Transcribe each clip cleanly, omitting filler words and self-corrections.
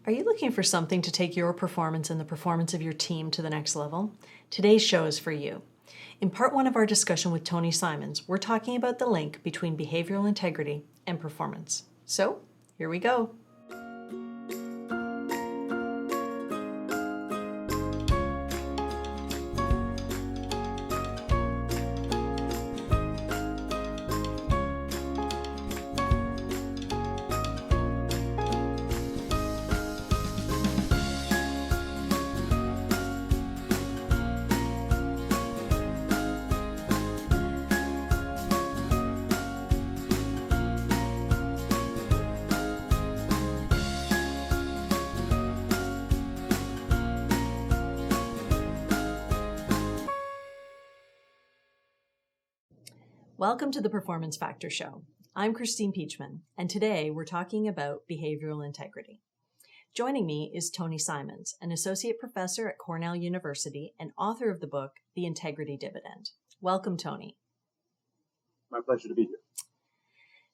Are you looking for something to take your performance and the performance of your team to the next level? Today's show is for you. In part one of our discussion with Tony Simons, we're talking about the link between behavioral integrity and performance. So, here we go. Welcome to the Performance Factor Show. I'm Christine Peachman, and today we're talking about behavioral integrity. Joining me is Tony Simons, an associate professor at Cornell University and author of the book, The Integrity Dividend. Welcome, Tony. My pleasure to be here.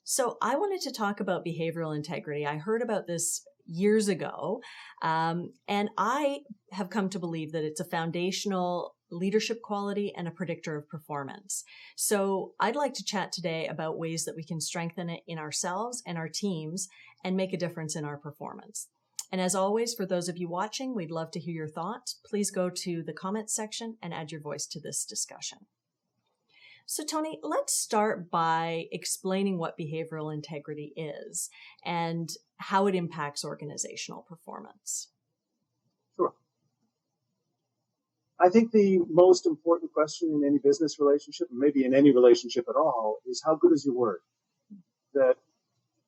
So I wanted to talk about behavioral integrity. I heard about this years ago, and I have come to believe that it's a foundational leadership quality and a predictor of performance. So I'd like to chat today about ways that we can strengthen it in ourselves and our teams and make a difference in our performance. And as always, for those of you watching, we'd love to hear your thoughts. Please go to the comments section and add your voice to this discussion. So Tony, let's start by explaining what behavioral integrity is and how it impacts organizational performance. Sure. I think the most important question in any business relationship, maybe in any relationship at all, is how good is your word? That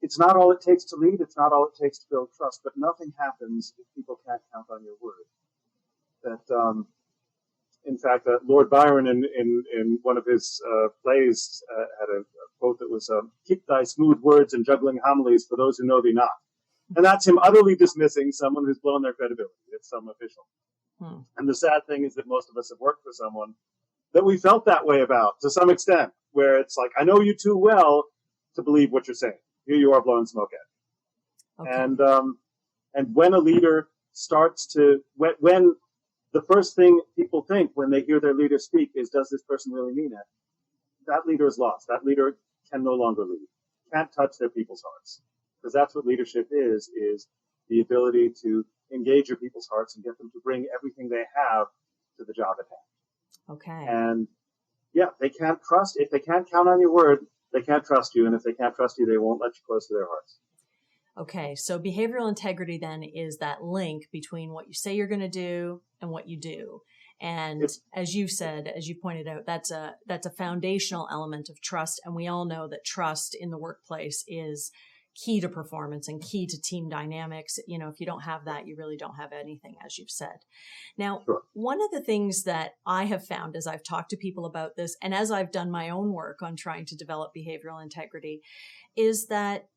it's not all it takes to lead, it's not all it takes to build trust, but nothing happens if people can't count on your word. That, in fact, Lord Byron in one of his plays had a quote that was, "Keep thy smooth words and juggling homilies for those who know thee not." And that's him utterly dismissing someone who's blown their credibility. It's some official. And the sad thing is that most of us have worked for someone that we felt that way about to some extent, where it's like, I know you too well to believe what you're saying. Here you are blowing smoke at it. Okay. And when a leader starts to, when the first thing people think when they hear their leader speak is, does this person really mean it? That leader is lost. That leader can no longer lead. Can't touch their people's hearts. Because that's what leadership is the ability to engage your people's hearts and get them to bring everything they have to the job at hand. Okay. And yeah, they can't trust, if they can't count on your word, they can't trust you. And if they can't trust you, they won't let you close to their hearts. Okay. So behavioral integrity then is that link between what you say you're going to do and what you do. And as you said, as you pointed out, that's a foundational element of trust. And we all know that trust in the workplace is key to performance and key to team dynamics. You know, if you don't have that, you really don't have anything, as you've said. Now, Sure. One of the things that I have found as I've talked to people about this, and as I've done my own work on trying to develop behavioral integrity, is that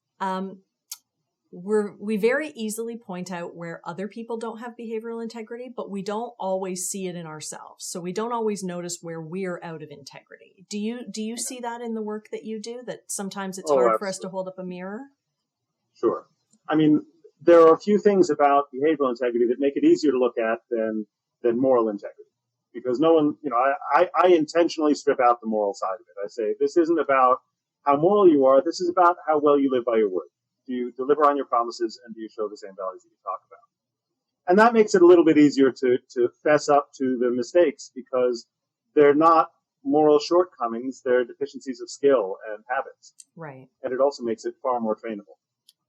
we very easily point out where other people don't have behavioral integrity, but we don't always see it in ourselves. So we don't always notice where we're out of integrity. Do you see that in the work that you do, that sometimes it's hard absolutely. for us to hold up a mirror? Sure. I mean, there are a few things about behavioral integrity that make it easier to look at than moral integrity. Because no one, I intentionally strip out the moral side of it. I say, this isn't about how moral you are. This is about how well you live by your word. Do you deliver on your promises, and do you show the same values that you talk about? And that makes it a little bit easier to fess up to the mistakes, because they're not moral shortcomings. They're deficiencies of skill and habits. Right. And it also makes it far more trainable.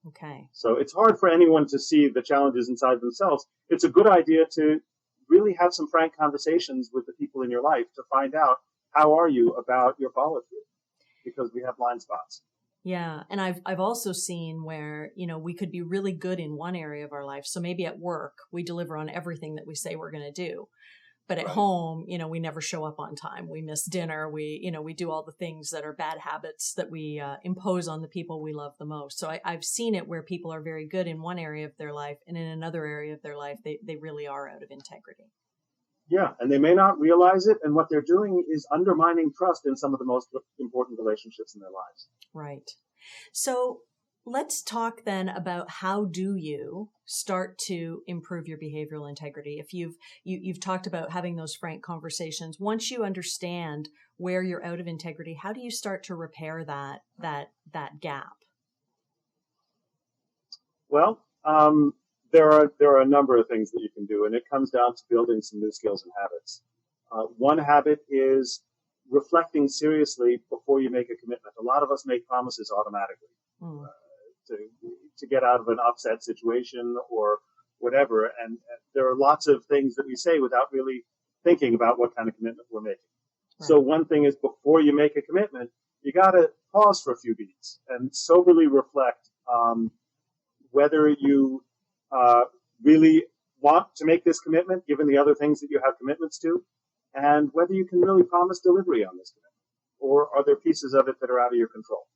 Okay. So it's hard for anyone to see the challenges inside themselves. It's a good idea to really have some frank conversations with the people in your life to find out, how are you about your follow through? Because we have blind spots. Yeah. And I've also seen where, we could be really good in one area of our life. So maybe at work, we deliver on everything that we say we're going to do. But at home, we never show up on time. We miss dinner. We do all the things that are bad habits that we impose on the people we love the most. So I've seen it where people are very good in one area of their life, and in another area of their life, they really are out of integrity. Yeah, and they may not realize it, and what they're doing is undermining trust in some of the most important relationships in their lives. Right. So let's talk then about how do you start to improve your behavioral integrity. If you've talked about having those frank conversations, once you understand where you're out of integrity, how do you start to repair that gap? Well, there are a number of things that you can do, and it comes down to building some new skills and habits. One habit is reflecting seriously before you make a commitment. A lot of us make promises automatically to get out of an upset situation or whatever, and there are lots of things that we say without really thinking about what kind of commitment we're making. Right. So one thing is, before you make a commitment, you got to pause for a few beats and soberly reflect whether you really want to make this commitment, given the other things that you have commitments to, and whether you can really promise delivery on this commitment, or are there pieces of it that are out of your control?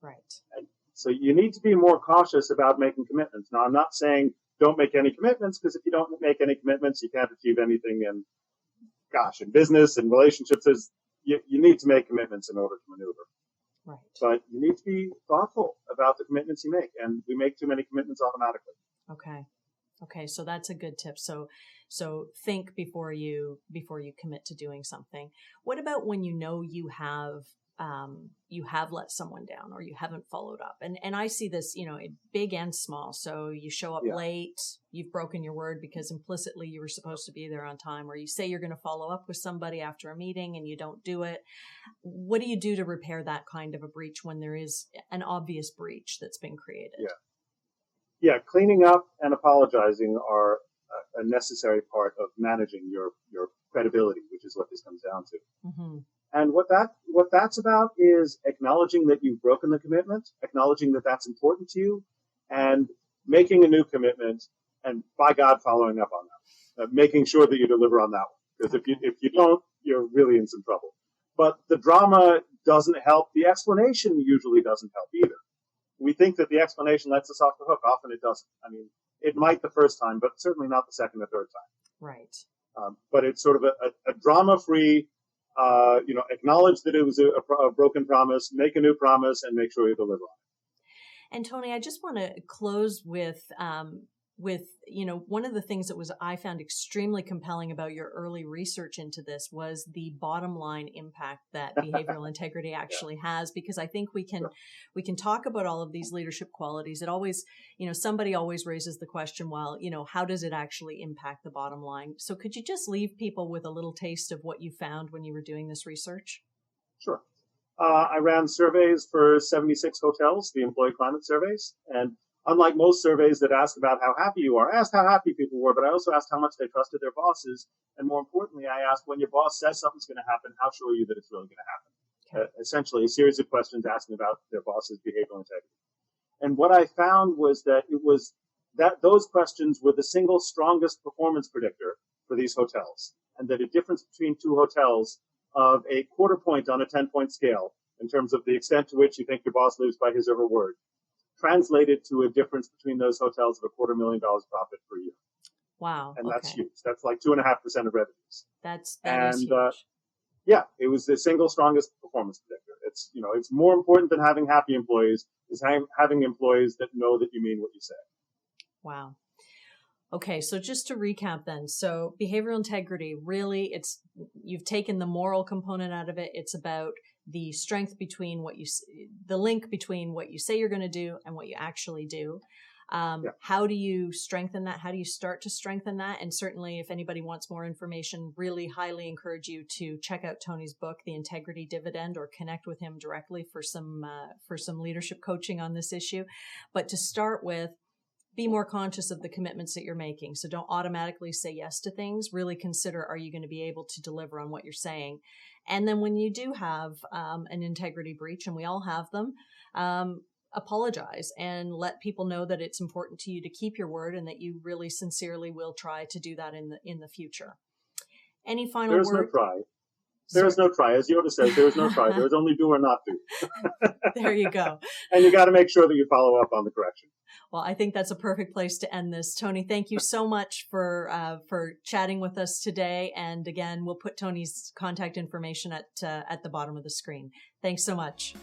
Right. And so you need to be more cautious about making commitments. Now, I'm not saying don't make any commitments, because if you don't make any commitments, you can't achieve anything. And gosh, in business and relationships, you need to make commitments in order to maneuver. Right. But you need to be thoughtful about the commitments you make, and we make too many commitments automatically. Okay. So that's a good tip. So think before you commit to doing something. What about when you know you have let someone down, or you haven't followed up? And I see this, big and small. So you show up late, you've broken your word because implicitly you were supposed to be there on time, or you say you're going to follow up with somebody after a meeting and you don't do it. What do you do to repair that kind of a breach when there is an obvious breach that's been created? Yeah, cleaning up and apologizing are a necessary part of managing your credibility, which is what this comes down to. Mm-hmm. And what that's about is acknowledging that you've broken the commitment, acknowledging that that's important to you, and making a new commitment, and by God, following up on that, making sure that you deliver on that one. Because if you don't, you're really in some trouble. But the drama doesn't help. The explanation usually doesn't help either. We think that the explanation lets us off the hook. Often it doesn't. I mean, it might the first time, but certainly not the second or third time. Right. But it's sort of a drama-free, acknowledge that it was a broken promise, make a new promise, and make sure you deliver on it. And Tony, I just want to close with one of the things that I found extremely compelling about your early research into this was the bottom line impact that behavioral integrity actually has, because I think we can talk about all of these leadership qualities. It always, somebody always raises the question, well, how does it actually impact the bottom line? So could you just leave people with a little taste of what you found when you were doing this research? Sure. I ran surveys for 76 hotels, the employee climate surveys, and unlike most surveys that ask about how happy you are, I asked how happy people were, but I also asked how much they trusted their bosses. And more importantly, I asked, when your boss says something's going to happen, how sure are you that it's really going to happen? Okay. Essentially, a series of questions asking about their boss's behavioral integrity. And what I found was that those questions were the single strongest performance predictor for these hotels, and that a difference between two hotels of a quarter point on a 10-point scale in terms of the extent to which you think your boss lives by his or her word translated to a difference between those hotels of $250,000 profit per year. Wow. And that's huge. That's like 2.5% of revenues. That is huge. It was the single strongest performance predictor. It's more important than having happy employees is having employees that know that you mean what you say. Wow. Okay, so just to recap then, so behavioral integrity, really, you've taken the moral component out of it. It's about the strength between the link between what you say you're going to do and what you actually do. How do you strengthen that? How do you start to strengthen that? And certainly, if anybody wants more information, really highly encourage you to check out Tony's book, The Integrity Dividend, or connect with him directly for some leadership coaching on this issue. But to start with, be more conscious of the commitments that you're making. So don't automatically say yes to things. Really consider, are you going to be able to deliver on what you're saying? And then when you do have an integrity breach, and we all have them, apologize and let people know that it's important to you to keep your word and that you really sincerely will try to do that in the future. Any final word? No try. There is no try. As Yoda says, there is no try. There is only do or not do. There you go. And you got to make sure that you follow up on the correction. Well, I think that's a perfect place to end this. Tony, thank you so much for chatting with us today. And again, we'll put Tony's contact information at the bottom of the screen. Thanks so much.